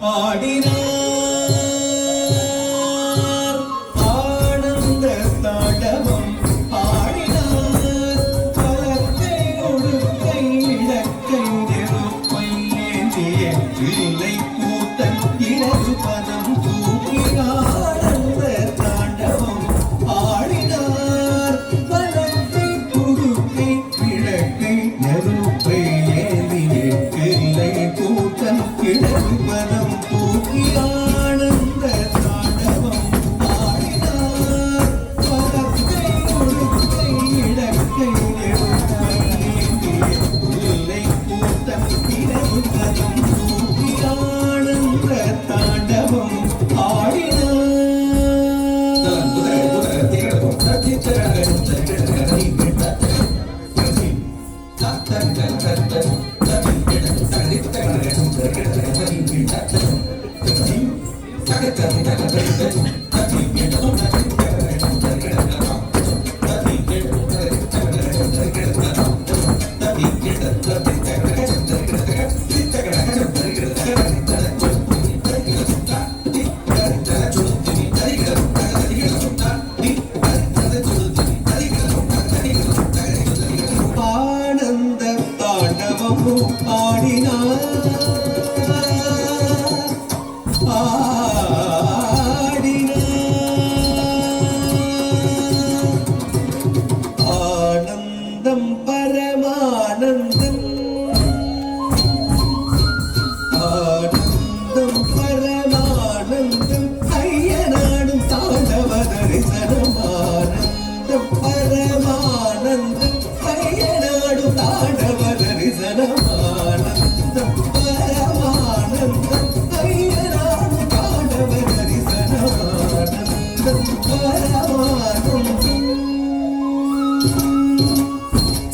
ஆடினார் ஆனந்த தாண்டவம் ஆடினார் பலத்தை ஒடுக்கை இலக்கை நெருப்பை ஏந்திய இல்லை கூட்டம் இடது பதம் தூக்கி ஆனந்த தாண்டவம் ஆடினார் பலத்தை ஒடுக்கை இலக்கை நெருப்பை ஏந்திய இல்லை கூட்டம் இடது பதம் தூக்கி ஆனந்த தாண்டவம் ஆடினார் பலத்தை ஒடுக்கை இலக்கை நெருப்பை ஏந்திய இல்லை கூட்டம் இடது பதம் தூக்கி ஆனந்த தாண்டவம் ஆடினார். ஆனந்த தாண்டவமும் ஆடினார் ஆனந்தம் பரமானந்தம் ஆனந்தம் பரமானந்தம் ஐயனாடும் தாண்டவ தரிசனம் ஆனந்தம் பரமானந்தம் ஐயனாடும் தாண்டவ தரிசனம் ஆனந்தம் பரமானந்தம் ஐயனாடும் தாண்டவ தரிசனம் ஆனந்தம் பரமானந்தம்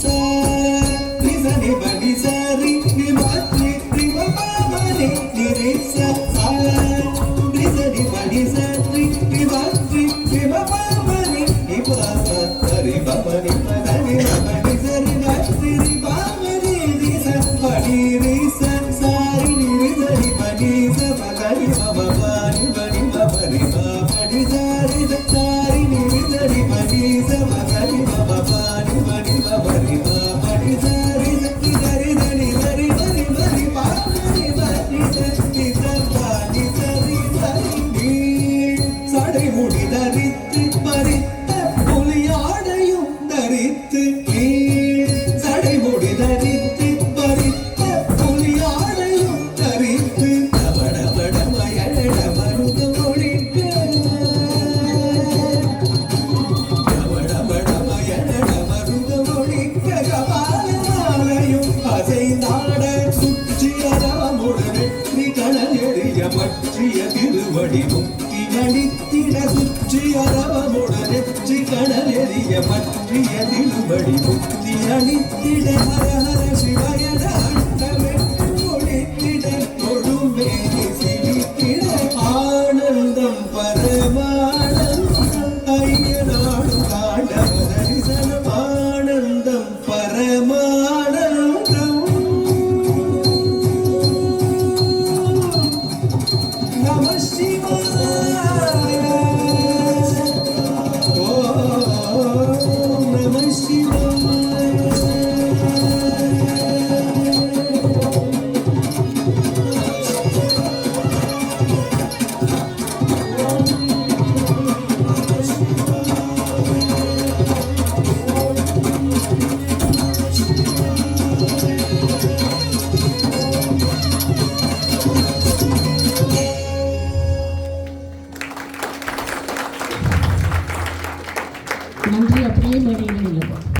சரி படி சரி நிமாத்ரி நிமபாமனே நிரேச சரி படி சரி நிமாத்ரி நிமபாமனே நிபாச சரி பமனி பதனி படி சரி நாத்ரி பாமனி நிச படி ரிச சரி நிரிசரி படி ச பதனி பமபானி படி பமரி படி சரி சரி நிரிசரி படி ச பதனி பமபானி படி பமரி படி சரி சரி சரி சரி சரி சரி சரி பாமனி படி சரி சரி சரி சரி சடை முடி தரித்து பறித்த புலியாடையும் தரித்து சடை முடி தரித்து பறித்த புலியாடையும் தரித்து தவடமயட மருத மொழிக்க தவடமயட மருத மொழிக்க கபாலையும் அசைந்தாட சுற்றிய ரவமுட வெற்றி கடல் எறிய பற்றிய திருவடி முக்தி அளித்திட சுற்றிய ரவமுட வெற்றி கடல் எறிய பற்றிய திருவடி முக்தி அளித்திட ஹர ஹர சிவயட அண்டமென்று ஒழித்திட தொழுமேனி சிரித்திட ஆனந்தம் பரமானந்தம் ஐயனாடும் தாண்டவ தரிசனம் ஆனந்தம் பரமானந்தம் நம சிவாய ஓம் நம சிவாய நன்றி. அப்படியே மேடையில்